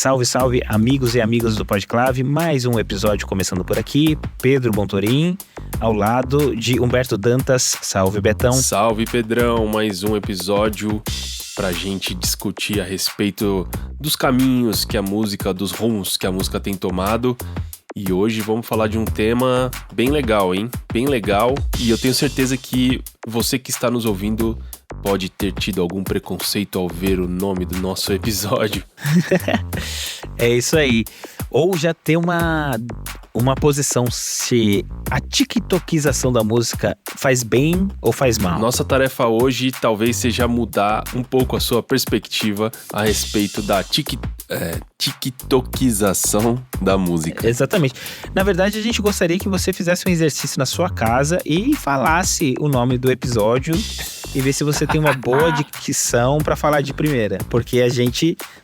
Salve, salve, amigos e amigas do Podclave. Mais um episódio começando por aqui. Pedro Bontorim, ao lado de Humberto Dantas. Salve, Betão. Salve, Pedrão. Mais um episódio pra gente discutir a respeito dos caminhos que a música, dos rumos que a música tem tomado. E hoje vamos falar de um tema bem legal, hein? Bem legal. E eu tenho certeza que você que está nos ouvindo pode ter tido algum preconceito ao ver o nome do nosso episódio. É isso aí. Ou já ter uma posição se a tiktokização da música faz bem ou faz mal. Nossa tarefa hoje talvez seja mudar um pouco a sua perspectiva a respeito da tiktokização da música. Exatamente. Na verdade, a gente gostaria que você fizesse um exercício na sua casa e falasse o nome do episódio e ver se você tem uma boa dicção pra falar de primeira. Porque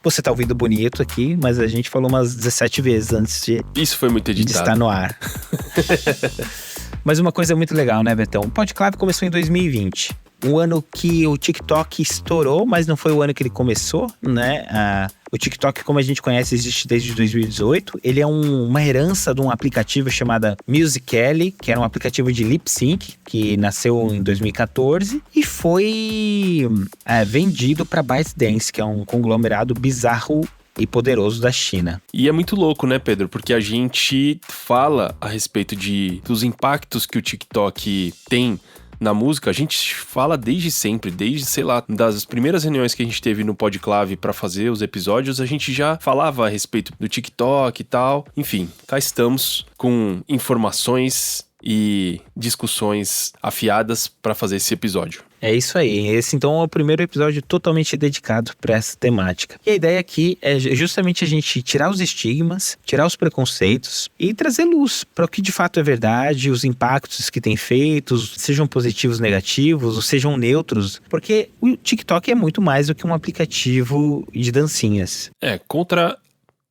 você tá ouvindo bonito aqui, mas a gente falou umas 17 vezes antes de... Isso foi muito editado. De estar no ar. Mas uma coisa muito legal, né, Betão? O Podclave começou em 2020. O ano que o TikTok estourou, mas não foi o ano que ele começou, né? O TikTok, como a gente conhece, existe desde 2018. Ele é uma herança de um aplicativo chamado Musical.ly, que era um aplicativo de lip sync, que nasceu em 2014 e foi vendido para ByteDance, que é um conglomerado bizarro e poderoso da China. E é muito louco, né, Pedro? Porque a gente fala a respeito dos impactos que o TikTok tem na música. A gente fala desde sempre, desde, sei lá, das primeiras reuniões que a gente teve no Podclave para fazer os episódios, a gente já falava a respeito do TikTok e tal. Enfim, cá estamos com informações e discussões afiadas para fazer esse episódio. É isso aí. Esse então é o primeiro episódio totalmente dedicado para essa temática. E a ideia aqui é justamente a gente tirar os estigmas, tirar os preconceitos e trazer luz para o que de fato é verdade, os impactos que tem feito, sejam positivos, negativos, ou sejam neutros, porque o TikTok é muito mais do que um aplicativo de dancinhas. Contra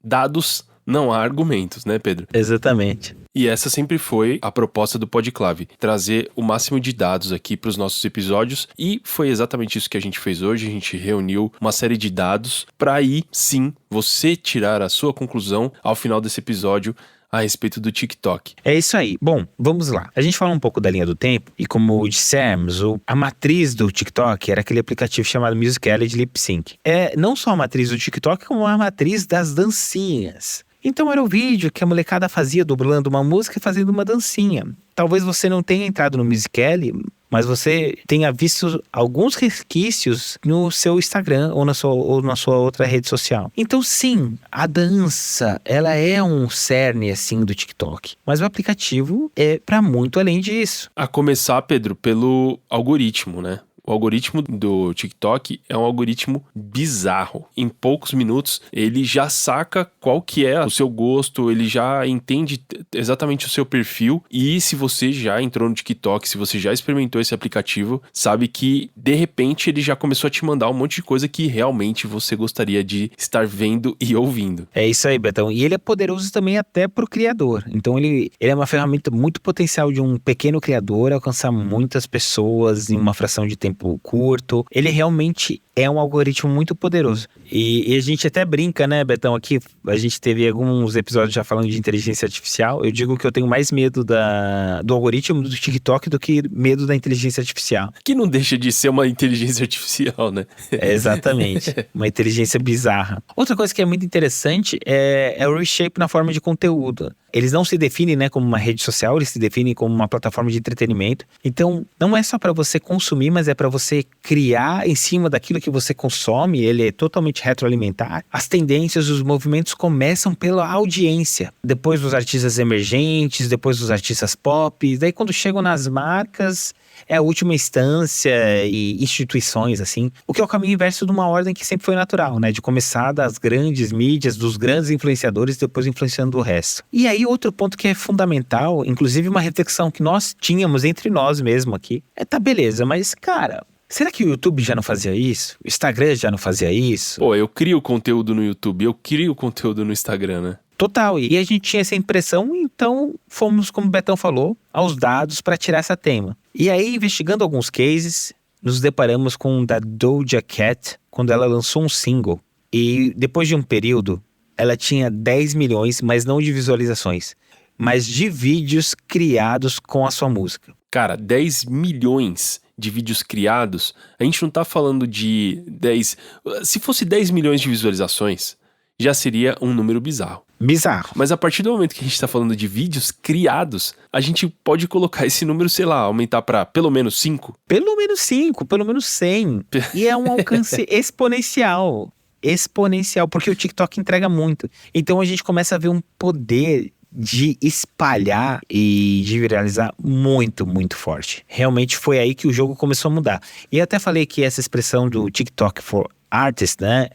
dados não há argumentos, né, Pedro? Exatamente. E essa sempre foi a proposta do Podclave, trazer o máximo de dados aqui para os nossos episódios, e foi exatamente isso que a gente fez hoje. A gente reuniu uma série de dados para aí, sim, você tirar a sua conclusão ao final desse episódio a respeito do TikTok. É isso aí. Bom, vamos lá. A gente fala um pouco da linha do tempo e, como dissemos, a matriz do TikTok era aquele aplicativo chamado Musical.ly de lip sync. É não só a matriz do TikTok, como a matriz das dancinhas. Então era o vídeo que a molecada fazia dublando uma música e fazendo uma dancinha. Talvez você não tenha entrado no Musical.ly, mas você tenha visto alguns resquícios no seu Instagram ou na sua outra rede social. Então sim, a dança, ela é um cerne assim do TikTok. Mas o aplicativo é para muito além disso. A começar, Pedro, pelo algoritmo, né? O algoritmo do TikTok é um algoritmo bizarro. Em poucos minutos, ele já saca qual que é o seu gosto, ele já entende exatamente o seu perfil. E se você já entrou no TikTok, se você já experimentou esse aplicativo, sabe que, de repente, ele já começou a te mandar um monte de coisa que realmente você gostaria de estar vendo e ouvindo. É isso aí, Betão. E ele é poderoso também até pro criador. Então, ele é uma ferramenta muito potencial de um pequeno criador alcançar muitas pessoas em uma fração de tempo curto. Ele realmente é um algoritmo muito poderoso. E a gente até brinca, né, Betão? Aqui a gente teve alguns episódios já falando de inteligência artificial. Eu digo que eu tenho mais medo do algoritmo do TikTok do que medo da inteligência artificial. Que não deixa de ser uma inteligência artificial, né? Exatamente. Uma inteligência bizarra. Outra coisa que é muito interessante é o reshape na forma de conteúdo. Eles não se definem, né, como uma rede social, eles se definem como uma plataforma de entretenimento. Então, não é só para você consumir, mas é para você criar em cima daquilo que você consome. Ele é totalmente retroalimentar. As tendências, os movimentos começam pela audiência. Depois dos artistas emergentes, depois dos artistas pop. Daí, quando chegam nas marcas, é a última instância e instituições, assim. O que é o caminho inverso de uma ordem que sempre foi natural, né? De começar das grandes mídias, dos grandes influenciadores, depois influenciando o resto. E aí, outro ponto que é fundamental, inclusive uma reflexão que nós tínhamos entre nós mesmo aqui, tá beleza, mas, cara, será que o YouTube já não fazia isso? O Instagram já não fazia isso? Pô, eu crio conteúdo no YouTube, eu crio conteúdo no Instagram, né? Total, e a gente tinha essa impressão, então fomos, como o Betão falou, aos dados para tirar essa tema. E aí, investigando alguns cases, nos deparamos com o da Doja Cat, quando ela lançou um single. E depois de um período ela tinha 10 milhões, mas não de visualizações, mas de vídeos criados com a sua música. Cara, 10 milhões de vídeos criados, a gente não tá falando de 10... Se fosse 10 milhões de visualizações, já seria um número bizarro. Bizarro. Mas a partir do momento que a gente tá falando de vídeos criados, a gente pode colocar esse número, sei lá, aumentar pra pelo menos 5. Pelo menos 5, pelo menos 100. E é um alcance exponencial. Exponencial, porque o TikTok entrega muito. Então a gente começa a ver um poder de espalhar e de viralizar muito, muito forte. Realmente foi aí que o jogo começou a mudar. E eu até falei que essa expressão do TikTok for Artists, né?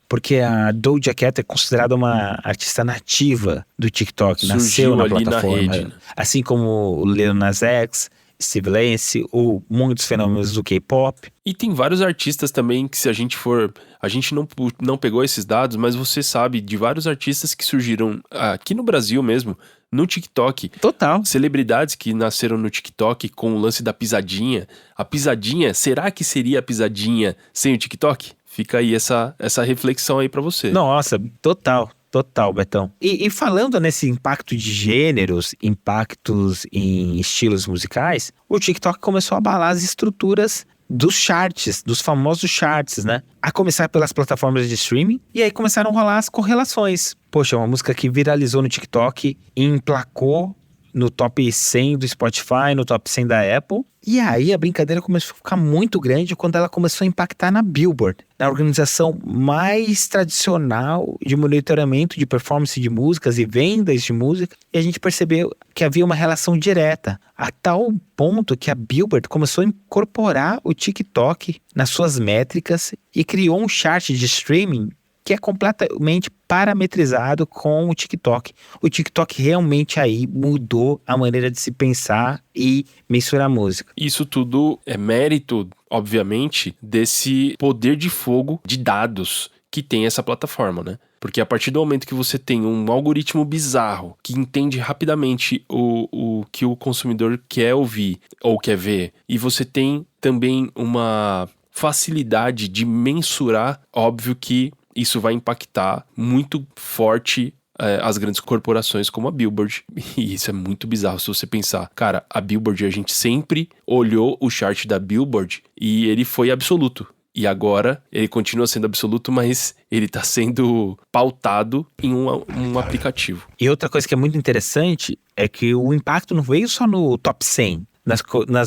Porque a Doja Cat é considerada uma artista nativa do TikTok, nasceu na plataforma. Na rede, né? Assim como o Lil Nas X, Steve Lance, ou muitos fenômenos do K-pop. E tem vários artistas também que, se a gente for... A gente não pegou esses dados, mas você sabe de vários artistas que surgiram aqui no Brasil mesmo, no TikTok. Total. Celebridades que nasceram no TikTok com o lance da pisadinha. A pisadinha, será que seria a pisadinha sem o TikTok? Fica aí essa reflexão aí pra você. Nossa, total. Total, Betão. E falando nesse impacto de gêneros, impactos em estilos musicais, o TikTok começou a abalar as estruturas dos charts, dos famosos charts, né? A começar pelas plataformas de streaming, e aí começaram a rolar as correlações. Poxa, uma música que viralizou no TikTok e emplacou no top 100 do Spotify, no top 100 da Apple. E aí a brincadeira começou a ficar muito grande quando ela começou a impactar na Billboard, na organização mais tradicional de monitoramento de performance de músicas e vendas de música. E a gente percebeu que havia uma relação direta, a tal ponto que a Billboard começou a incorporar o TikTok nas suas métricas e criou um chart de streaming que é completamente parametrizado com o TikTok. O TikTok realmente aí mudou a maneira de se pensar e mensurar música. Isso tudo é mérito, obviamente, desse poder de fogo de dados que tem essa plataforma, né? Porque a partir do momento que você tem um algoritmo bizarro que entende rapidamente o que o consumidor quer ouvir ou quer ver, e você tem também uma facilidade de mensurar, óbvio que isso vai impactar muito forte as grandes corporações como a Billboard. E isso é muito bizarro se você pensar. Cara, a Billboard, a gente sempre olhou o chart da Billboard e ele foi absoluto. E agora ele continua sendo absoluto, mas ele está sendo pautado em um aplicativo. E outra coisa que é muito interessante é que o impacto não veio só no top 100,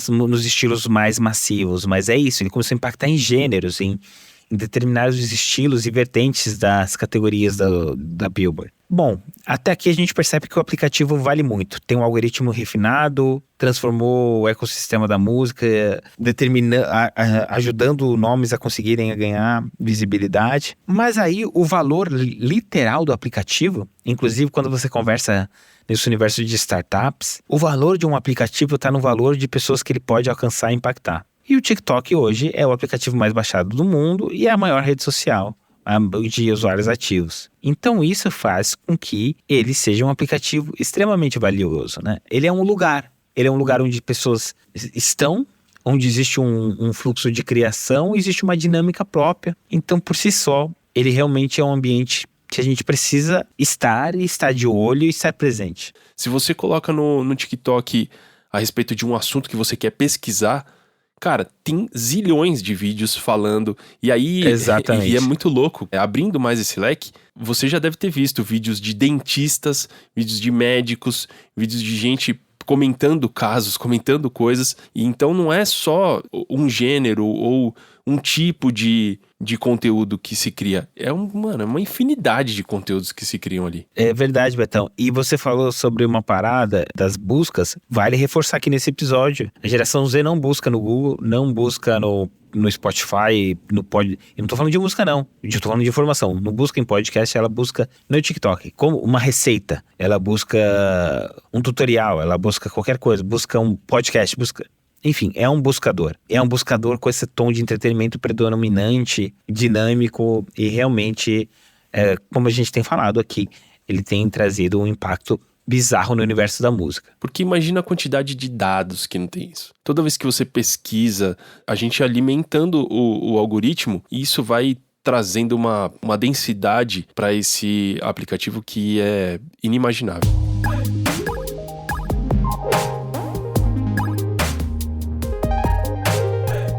nos estilos mais massivos, mas é isso, ele começou a impactar em gêneros, em determinados estilos e vertentes das categorias da Billboard. Bom, até aqui a gente percebe que o aplicativo vale muito. Tem um algoritmo refinado, transformou o ecossistema da música, ajudando nomes a conseguirem ganhar visibilidade. Mas aí o valor literal do aplicativo, inclusive quando você conversa nesse universo de startups, o valor de um aplicativo está no valor de pessoas que ele pode alcançar e impactar. E o TikTok hoje é o aplicativo mais baixado do mundo e é a maior rede social de usuários ativos. Então isso faz com que ele seja um aplicativo extremamente valioso, né? Ele é um lugar onde pessoas estão, onde existe um fluxo de criação, existe uma dinâmica própria. Então por si só, ele realmente é um ambiente que a gente precisa estar de olho e estar presente. Se você coloca no TikTok a respeito de um assunto que você quer pesquisar, cara, tem zilhões de vídeos falando, e aí Exatamente. E é muito louco. Abrindo mais esse leque, você já deve ter visto vídeos de dentistas, vídeos de médicos, vídeos de gente comentando casos, comentando coisas, e então não é só um gênero ou um tipo de conteúdo que se cria. É uma infinidade de conteúdos que se criam ali. É verdade, Betão. E você falou sobre uma parada das buscas. Vale reforçar aqui nesse episódio. A geração Z não busca no Google, não busca no Spotify, eu não tô falando de música não, eu tô falando de informação. Não busca em podcast, ela busca no TikTok, como uma receita, ela busca um tutorial, ela busca qualquer coisa, busca um podcast, enfim, é um buscador com esse tom de entretenimento predominante, dinâmico e realmente, como a gente tem falado aqui, ele tem trazido um impacto bizarro no universo da música. Porque imagina a quantidade de dados que não tem isso. Toda vez que você pesquisa, a gente alimentando o algoritmo, isso vai trazendo uma densidade para esse aplicativo que é inimaginável.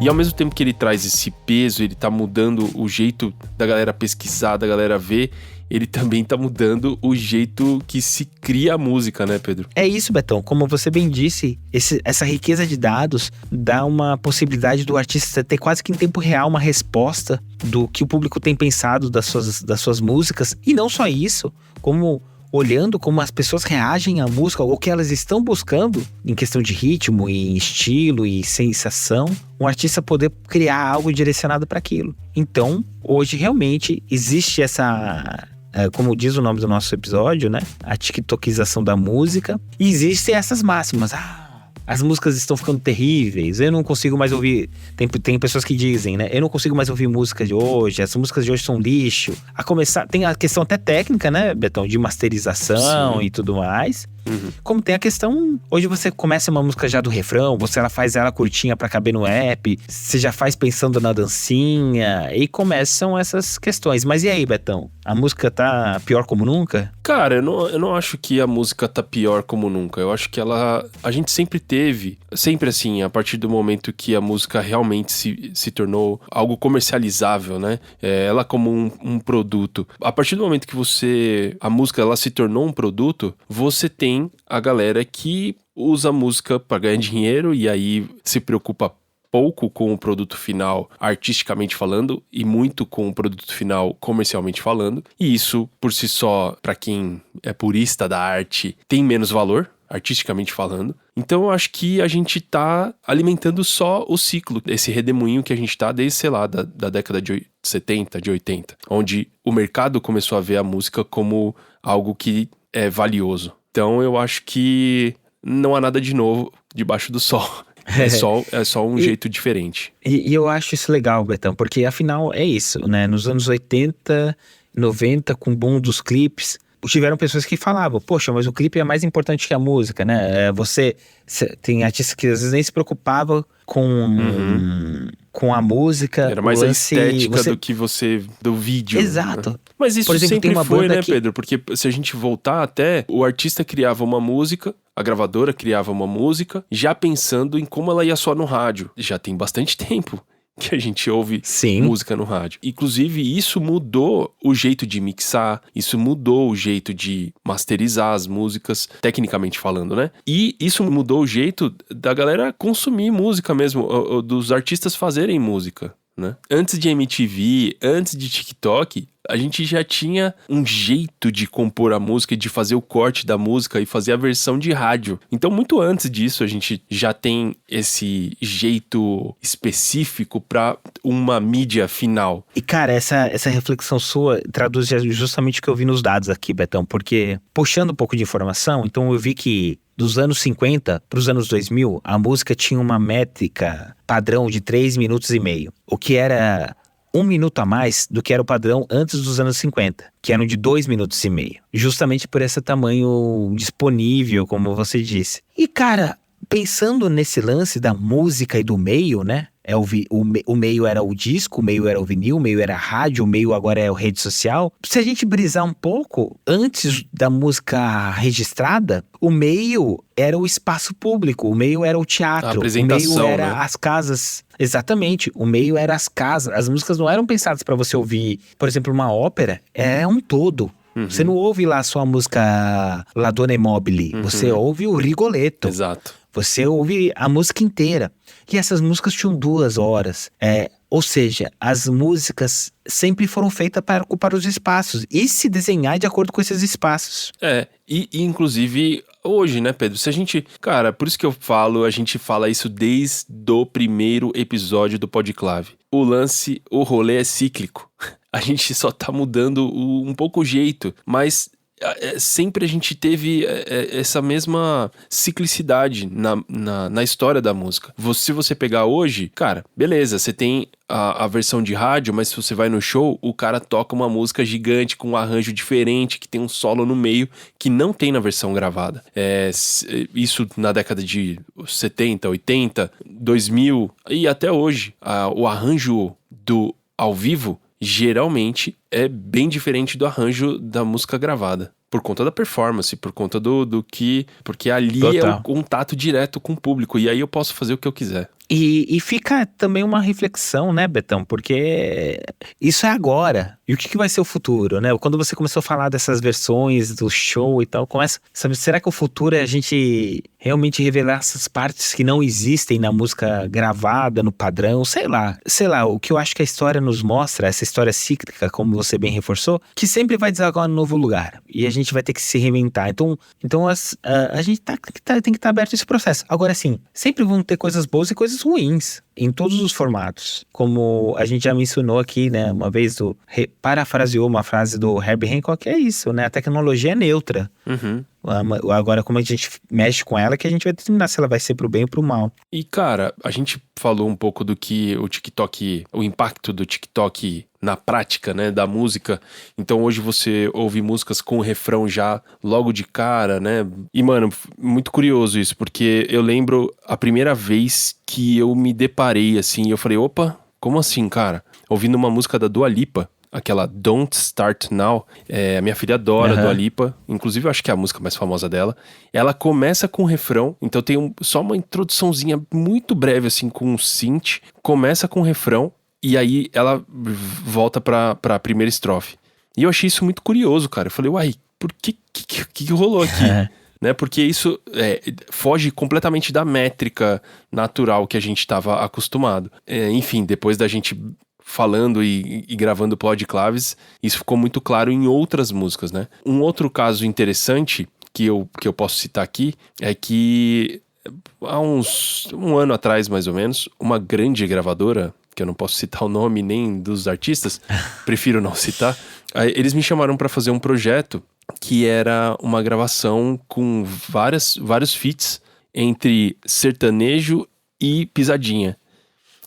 E ao mesmo tempo que ele traz esse peso, ele tá mudando o jeito da galera pesquisar, da galera ver, ele também tá mudando o jeito que se cria a música, né, Pedro? É isso, Betão. Como você bem disse, essa riqueza de dados dá uma possibilidade do artista ter quase que em tempo real uma resposta do que o público tem pensado das suas músicas. E não só isso, como olhando como as pessoas reagem à música, ou o que elas estão buscando em questão de ritmo, e estilo e sensação, um artista poder criar algo direcionado para aquilo. Então, hoje realmente existe essa, como diz o nome do nosso episódio, né? A tiktokização da música. E existem essas máximas. As músicas estão ficando terríveis, eu não consigo mais ouvir. Tem pessoas que dizem, né? Eu não consigo mais ouvir música de hoje, as músicas de hoje são lixo. A começar, tem a questão até técnica, né, Betão? De masterização. Sim. E tudo mais. Uhum. Como tem a questão, hoje você começa uma música já do refrão, ela faz ela curtinha pra caber no app, você já faz pensando na dancinha, e começam essas questões. Mas e aí, Betão? A música tá pior como nunca? Cara, eu não acho que a música tá pior como nunca. Eu acho que a gente sempre teve, sempre assim, a partir do momento que a música realmente se tornou algo comercializável, né? Ela como um produto. A partir do momento que a música ela se tornou um produto, você tem a galera que usa a música para ganhar dinheiro e aí se preocupa pouco com o produto final artisticamente falando e muito com o produto final comercialmente falando. E isso, por si só, para quem é purista da arte, tem menos valor, artisticamente falando. Então eu acho que a gente tá alimentando só o ciclo, esse redemoinho que a gente tá desde, sei lá, da década de 70, de 80, onde o mercado começou a ver a música como algo que é valioso. Então eu acho que não há nada de novo debaixo do sol. É só um jeito diferente. E eu acho isso legal, Betão, porque afinal é isso, né? Nos anos 80, 90, com o boom dos clipes, tiveram pessoas que falavam, poxa, mas o clipe é mais importante que a música, né? Tem artistas que às vezes nem se preocupavam com a música. Era mais a estética do vídeo. Exato. Né? Mas isso, por exemplo, sempre foi, né, Pedro? Porque se a gente voltar até, o artista criava uma música, a gravadora criava uma música, já pensando em como ela ia soar no rádio. Já tem bastante tempo que a gente ouve música no rádio. Inclusive, isso mudou o jeito de mixar, isso mudou o jeito de masterizar as músicas, tecnicamente falando, né? E isso mudou o jeito da galera consumir música mesmo, dos artistas fazerem música, né? Antes de MTV, antes de TikTok, a gente já tinha um jeito de compor a música, de fazer o corte da música e fazer a versão de rádio. Então, muito antes disso, a gente já tem esse jeito específico para uma mídia final. E, cara, essa reflexão sua traduz justamente o que eu vi nos dados aqui, Betão, porque, puxando um pouco de informação, então eu vi que dos anos 50 para os anos 2000, a música tinha uma métrica padrão de 3 minutos e meio, o que era 1 minuto a mais do que era o padrão antes dos anos 50, que eram de 2 minutos e meio. Justamente por esse tamanho disponível, como você disse. E, cara, pensando nesse lance da música e do meio, né? O meio era o disco, o meio era o vinil, o meio era a rádio, o meio agora é a rede social. Se a gente brisar um pouco, antes da música registrada, o meio era o espaço público, o meio era o teatro, a apresentação, o meio era, né? As casas. Exatamente, o meio era as casas. As músicas não eram pensadas para você ouvir, por exemplo, uma ópera, é um todo. Uhum. Você não ouve lá só a música La Donna e Mobile, você ouve o Rigoletto. Exato. Você ouve a música inteira. E essas músicas tinham 2 horas. Ou seja, as músicas sempre foram feitas para ocupar os espaços e se desenhar de acordo com esses espaços. E inclusive hoje, né, Pedro? Se a gente... Cara, por isso que eu falo, a gente fala isso desde o primeiro episódio do Podclave. O rolê é cíclico. A gente só tá mudando um pouco o jeito, mas... sempre a gente teve essa mesma ciclicidade na história da música. Se você pegar hoje, cara, beleza, você tem a versão de rádio, mas se você vai no show, o cara toca uma música gigante com um arranjo diferente, que tem um solo no meio, que não tem na versão gravada. Isso na década de 70, 80, 2000 e até hoje. O arranjo do ao vivo geralmente é bem diferente do arranjo da música gravada. Por conta da performance, por conta do que... Porque ali Total. é o contato direto com o público. E aí eu posso fazer o que eu quiser. E fica também uma reflexão, né, Betão? Porque isso é agora. E o que vai ser o futuro, né? Quando você começou a falar dessas versões do show e tal, começa... Sabe, será que o futuro é a gente realmente revelar essas partes que não existem na música gravada, no padrão? Sei lá, o que eu acho que a história nos mostra, essa história cíclica, como você bem reforçou, que sempre vai desaguar no novo lugar. E a gente vai ter que se reinventar. Então a gente tem que estar aberto a esse processo. Agora, sim, sempre vão ter coisas boas e coisas ruins em todos os formatos. Como a gente já mencionou aqui, né, uma vez, parafraseou uma frase do Herbie Hancock, é isso, né? A tecnologia é neutra. Uhum. Agora, como a gente mexe com ela, que a gente vai determinar se ela vai ser pro bem ou pro mal. E, cara, a gente falou um pouco do que o TikTok, o impacto do TikTok na prática, né, da música. Então hoje você ouve músicas com o refrão já logo de cara, né? E, mano, muito curioso isso, porque eu lembro a primeira vez que eu me deparei assim, eu falei, opa, como assim, cara? Ouvindo uma música da Dua Lipa, aquela Don't Start Now, a minha filha adora Dua Lipa, inclusive eu acho que é a música mais famosa dela. Ela começa com o refrão, então tem só uma introduçãozinha muito breve, assim, com um synth, começa com o refrão, e aí ela volta pra primeira estrofe. E eu achei isso muito curioso, cara. Eu falei, uai, por que rolou aqui? Né? Porque isso foge completamente da métrica natural que a gente estava acostumado. Enfim, depois da gente falando e gravando Pod Claves, isso ficou muito claro em outras músicas, né? Um outro caso interessante que eu posso citar aqui é que há um ano atrás, mais ou menos, uma grande gravadora, que eu não posso citar o nome nem dos artistas, prefiro não citar, eles me chamaram para fazer um projeto que era uma gravação com vários feats entre sertanejo e pisadinha.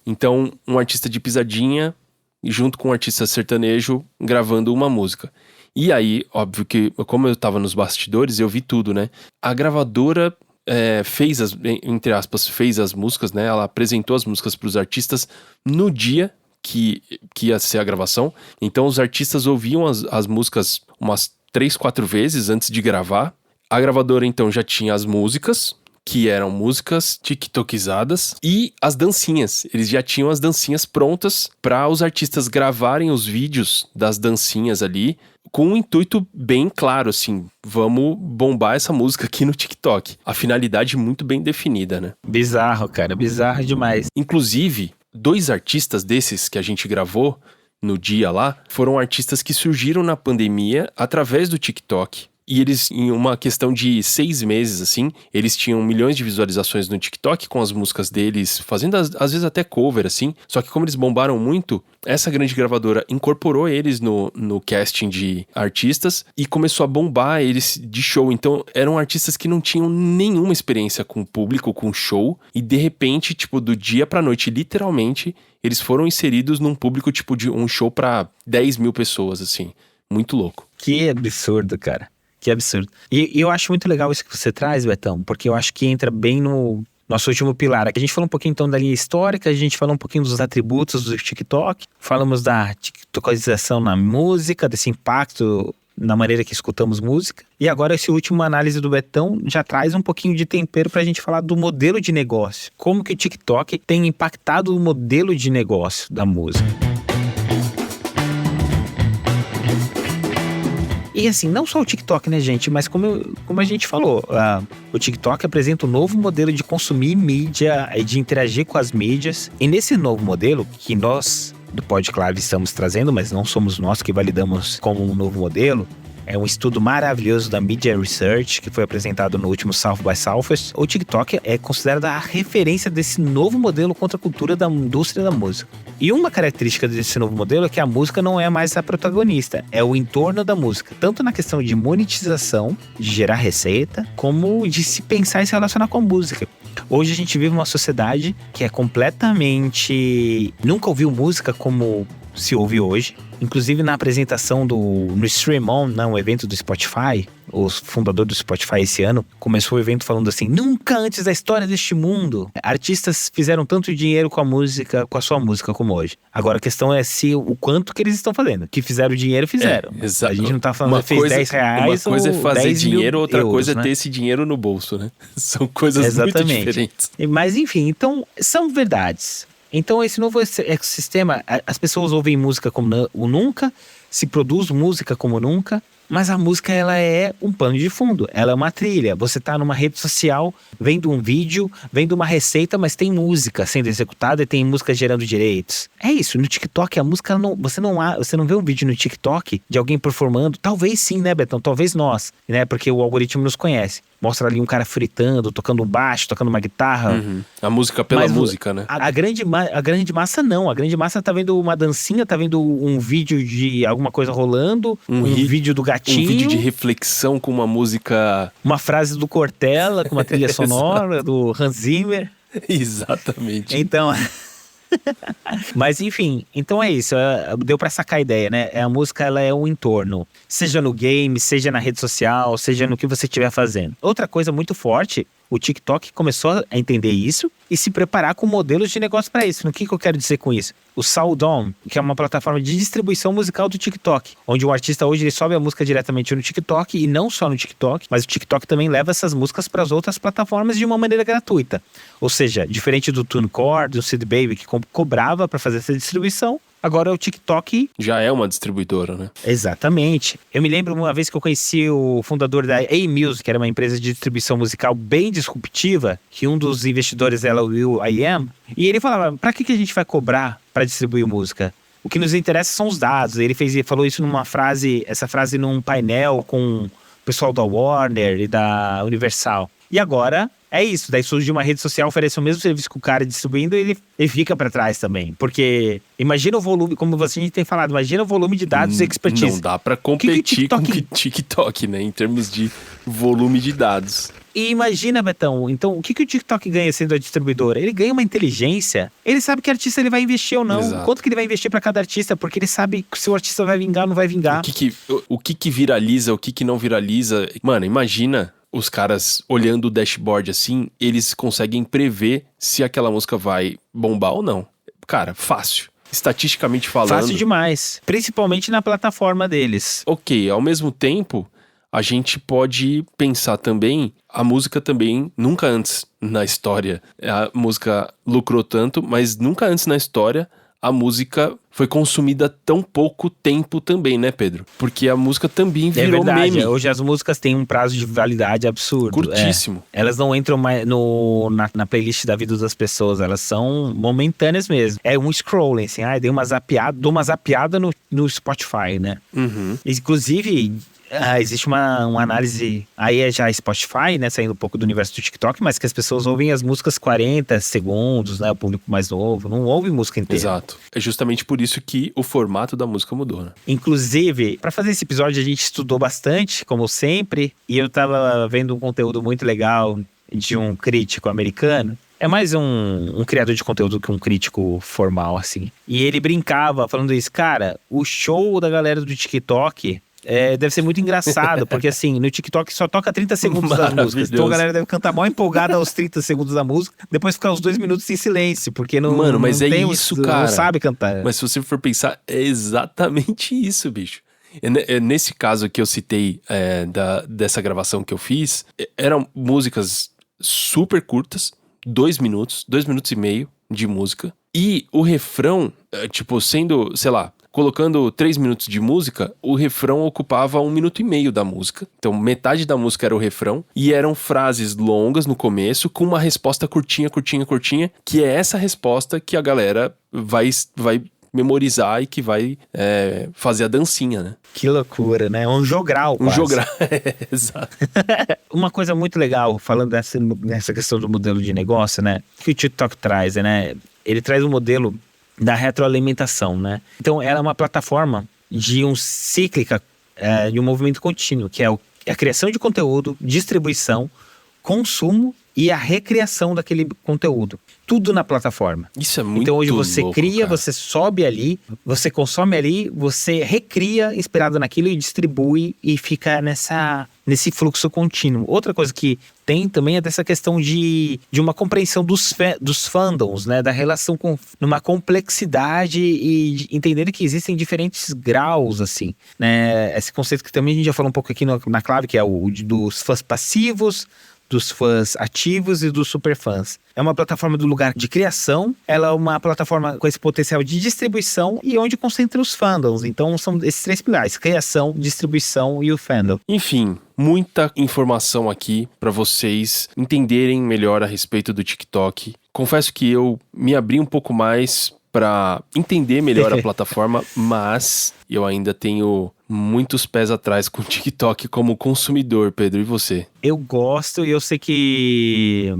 Então, um artista de pisadinha junto com um artista sertanejo gravando uma música. E aí, óbvio que, como eu tava nos bastidores, eu vi tudo, né? A gravadora fez entre aspas, fez as músicas, né? Ela apresentou as músicas pros artistas no dia que ia ser a gravação. Então, os artistas ouviam as músicas umas 3-4 vezes antes de gravar. A gravadora, então, já tinha as músicas, que eram músicas tiktokizadas, e as dancinhas. Eles já tinham as dancinhas prontas para os artistas gravarem os vídeos das dancinhas ali, com um intuito bem claro, assim, vamos bombar essa música aqui no TikTok. A finalidade muito bem definida, né? Bizarro, cara, bizarro demais. Inclusive, 2 artistas desses que a gente gravou no dia lá, foram artistas que surgiram na pandemia através do TikTok. E eles, em uma questão de 6 meses, assim, eles tinham milhões de visualizações no TikTok com as músicas deles, fazendo às vezes até cover, assim. Só que como eles bombaram muito, essa grande gravadora incorporou eles no casting de artistas e começou a bombar eles de show. Então, eram artistas que não tinham nenhuma experiência com público, com show. E de repente, tipo, do dia pra noite, literalmente, eles foram inseridos num público, tipo, de um show pra 10 mil pessoas, assim. Muito louco. Que absurdo, cara. Que absurdo. E eu acho muito legal isso que você traz, Betão, porque eu acho que entra bem no nosso último pilar. A gente falou um pouquinho então da linha histórica, a gente falou um pouquinho dos atributos do TikTok, falamos da tiktokização na música, desse impacto na maneira que escutamos música. E agora esse último análise do Betão já traz um pouquinho de tempero pra gente falar do modelo de negócio. Como que o TikTok tem impactado o modelo de negócio da música. E assim, não só o TikTok, né, gente? Mas como a gente falou, o TikTok apresenta um novo modelo de consumir mídia e de interagir com as mídias. E nesse novo modelo, que nós do PodClave estamos trazendo, mas não somos nós que validamos como um novo modelo, é um estudo maravilhoso da Media Research, que foi apresentado no último South by Southwest. O TikTok é considerado a referência desse novo modelo contra a cultura da indústria da música. E uma característica desse novo modelo é que a música não é mais a protagonista, é o entorno da música. Tanto na questão de monetização, de gerar receita, como de se pensar e se relacionar com a música. Hoje a gente vive uma sociedade que é completamente... Nunca ouviu música como se ouve hoje. Inclusive na apresentação no Stream On, um evento do Spotify, o fundador do Spotify esse ano, começou o evento falando assim: nunca antes da história deste mundo artistas fizeram tanto dinheiro com a sua música como hoje. Agora a questão é o quanto que eles estão fazendo. Que fizeram dinheiro, fizeram. Exato. A gente não tá falando que fez R$10 uma coisa é fazer dinheiro, outra coisa né? É ter esse dinheiro no bolso, né? São coisas muito diferentes. Mas enfim, então são verdades. Então esse novo ecossistema, as pessoas ouvem música como nunca, se produz música como nunca, mas a música ela é um pano de fundo, ela é uma trilha. Você tá numa rede social, vendo um vídeo, vendo uma receita, mas tem música sendo executada e tem música gerando direitos. É isso, no TikTok a música você não vê um vídeo no TikTok de alguém performando, talvez sim, né, Betão? Talvez nós, né? Porque o algoritmo nos conhece. Mostra ali um cara fritando, tocando um baixo, tocando uma guitarra. Uhum. A música pela música, né? A grande massa não. A grande massa tá vendo uma dancinha, tá vendo um vídeo de alguma coisa rolando, um vídeo do gatinho. Um vídeo de reflexão com uma música... Uma frase do Cortella, com uma trilha sonora do Hans Zimmer. Exatamente. Então... Mas enfim, então é isso, deu pra sacar a ideia, né? A música ela é um entorno, seja no game, seja na rede social, seja no que você estiver fazendo. Outra coisa muito forte, o TikTok começou a entender isso e se preparar com modelos de negócio para isso. O que eu quero dizer com isso? O Saudon, que é uma plataforma de distribuição musical do TikTok, onde o artista hoje ele sobe a música diretamente no TikTok, e não só no TikTok, mas o TikTok também leva essas músicas para as outras plataformas de uma maneira gratuita. Ou seja, diferente do TuneCore, do Seed Baby, que cobrava para fazer essa distribuição, agora o TikTok... já é uma distribuidora, né? Exatamente. Eu me lembro uma vez que eu conheci o fundador da A-Music, que era uma empresa de distribuição musical bem disruptiva, que um dos investidores era o will.i.am, e ele falava, pra que a gente vai cobrar para distribuir música? O que nos interessa são os dados. Ele falou isso essa frase num painel com o pessoal da Warner e da Universal. E agora... é isso, daí surge uma rede social, oferece o mesmo serviço que o cara distribuindo e ele fica pra trás também. Porque imagina o volume, como a gente tem falado, imagina o volume de dados e expertise. Não dá pra competir com o TikTok, né? Em termos de volume de dados. E imagina, Betão, então o que o TikTok ganha sendo a distribuidora? Ele ganha uma inteligência, ele sabe que artista ele vai investir ou não. Exato. Quanto que ele vai investir pra cada artista, porque ele sabe se o artista vai vingar ou não vai vingar. O que viraliza, o que não viraliza. Mano, imagina... os caras olhando o dashboard assim, eles conseguem prever se aquela música vai bombar ou não. Cara, fácil. Estatisticamente falando... fácil demais. Principalmente na plataforma deles. Ok, ao mesmo tempo, a gente pode pensar também... a música também, nunca antes na história, a música lucrou tanto, mas nunca antes na história... a música foi consumida tão pouco tempo também, né, Pedro? Porque a música também virou meme. Hoje as músicas têm um prazo de validade absurdo. Curtíssimo. Elas não entram mais na playlist da vida das pessoas, elas são momentâneas mesmo. É um scrolling, assim, dei uma zapeada no Spotify, né? Uhum. Inclusive... existe uma análise, aí é já Spotify, né, saindo um pouco do universo do TikTok, mas que as pessoas ouvem as músicas 40 segundos, né, o público mais novo, não ouve música inteira. Exato. É justamente por isso que o formato da música mudou, né? Inclusive, para fazer esse episódio a gente estudou bastante, como sempre, e eu tava vendo um conteúdo muito legal de um crítico americano. É mais um criador de conteúdo que um crítico formal, assim. E ele brincava falando isso, cara, o show da galera do TikTok... deve ser muito engraçado, porque assim, no TikTok só toca 30 segundos das músicas. Então a galera deve cantar mal empolgada aos 30 segundos da música, depois ficar uns 2 minutos em silêncio, porque não, mano, mas não é tem, isso, cara. Não sabe cantar. Mas se você for pensar, é exatamente isso, bicho. Nesse caso que eu citei dessa gravação que eu fiz, eram músicas super curtas, 2 minutos e meio de música. E o refrão, tipo, sendo, sei lá, colocando 3 minutos de música, o refrão ocupava 1 minuto e meio da música. Então, metade da música era o refrão. E eram frases longas no começo, com uma resposta curtinha, que é essa resposta que a galera vai memorizar e que vai fazer a dancinha, né? Que loucura, né? Um jogral, quase. Um jogral, exato. Uma coisa muito legal, falando nessa questão do modelo de negócio, né? Que o TikTok traz, né? Ele traz um modelo da retroalimentação, né? Então, ela é uma plataforma de cíclica, de um movimento contínuo, que é a criação de conteúdo, distribuição, consumo e a recriação daquele conteúdo. Tudo na plataforma. Isso é muito Então hoje você louco, cria, cara. você sobe ali, você consome ali, você recria inspirado naquilo e distribui e fica nesse fluxo contínuo. Outra coisa que tem também é dessa questão de uma compreensão dos fandoms, né? Da relação numa complexidade e de entender que existem diferentes graus, assim, né? Esse conceito que também a gente já falou um pouco aqui na Clave, que é o dos fãs passivos, dos fãs ativos e dos superfãs. É uma plataforma do lugar de criação, ela é uma plataforma com esse potencial de distribuição e onde concentra os fandoms. Então são esses 3 pilares: criação, distribuição e o fandom. Enfim, muita informação aqui para vocês entenderem melhor a respeito do TikTok. Confesso que eu me abri um pouco mais para entender melhor a plataforma, mas eu ainda tenho muitos pés atrás com o TikTok como consumidor, Pedro. E você? Eu gosto e eu sei que...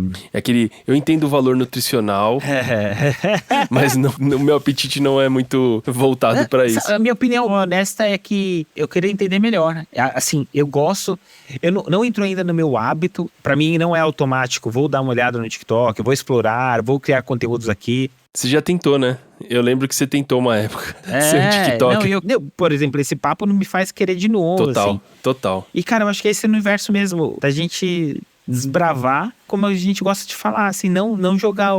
Eu entendo o valor nutricional, mas o meu apetite não é muito voltado para isso. A minha opinião honesta é que eu queria entender melhor. Assim, eu gosto... Eu não entro ainda no meu hábito. Para mim não é automático. Vou dar uma olhada no TikTok, vou explorar, vou criar conteúdos aqui. Você já tentou, né? Eu lembro que você tentou uma época ser um TikTok. Por exemplo, esse papo não me faz querer de novo. Total. E, cara, eu acho que esse é o universo mesmo, da gente desbravar, como a gente gosta de falar, assim, não jogar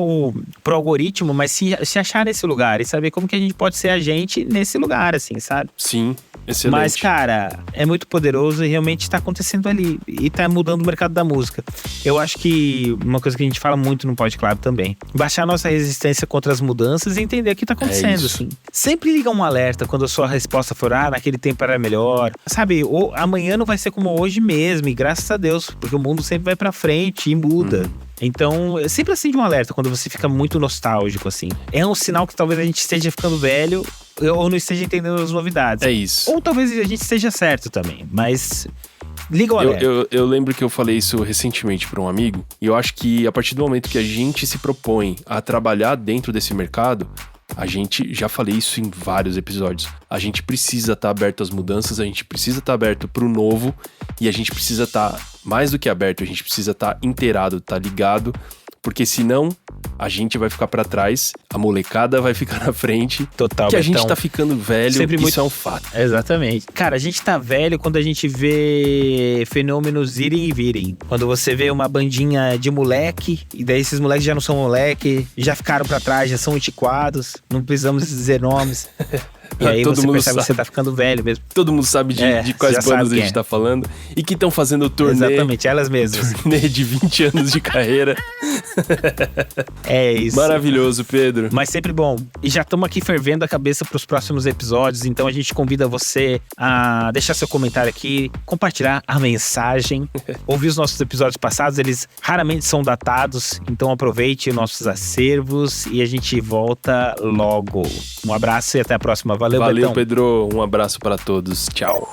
pro algoritmo, mas se achar nesse lugar e saber como que a gente pode ser a gente nesse lugar, assim, sabe? Sim, excelente. Mas, cara, é muito poderoso e realmente tá acontecendo ali. E tá mudando o mercado da música. Eu acho que uma coisa que a gente fala muito no PodClub também, baixar a nossa resistência contra as mudanças e entender o que tá acontecendo, assim. Sempre liga um alerta quando a sua resposta for, naquele tempo era melhor. Sabe, amanhã não vai ser como hoje mesmo, e graças a Deus, porque o mundo sempre vai pra frente e muda. Então, sempre acende um alerta quando você fica muito nostálgico, assim. É um sinal que talvez a gente esteja ficando velho ou não esteja entendendo as novidades. É isso. Ou talvez a gente esteja certo também, mas liga o alerta. Eu lembro que eu falei isso recentemente para um amigo, e eu acho que a partir do momento que a gente se propõe a trabalhar dentro desse mercado, a gente, já falei isso em vários episódios, a gente precisa estar aberto às mudanças, a gente precisa estar aberto para o novo, e a gente precisa estar, mais do que aberto, a gente precisa estar inteirado, estar ligado, porque senão a gente vai ficar pra trás, a molecada vai ficar na frente. Total, que a gente tá ficando velho, isso é um fato. Exatamente. Cara, a gente tá velho quando a gente vê fenômenos irem e virem. Quando você vê uma bandinha de moleque, e daí esses moleques já não são moleque, já ficaram pra trás, já são antiquados, não precisamos dizer nomes. E aí Todo você mundo percebe sabe. que você tá ficando velho mesmo. Todo mundo sabe de quais bandas a gente tá falando. E que estão fazendo turnê. Exatamente, elas mesmas. Turnê de 20 anos de carreira. É isso. Maravilhoso, Pedro. Mas sempre bom. E já estamos aqui fervendo a cabeça pros próximos episódios, então a gente convida você a deixar seu comentário aqui, compartilhar a mensagem, ouvir os nossos episódios passados, eles raramente são datados, então aproveite nossos acervos e a gente volta logo. Um abraço e até a próxima. Valeu, Valeu, Betão. Pedro. Um abraço para todos. Tchau.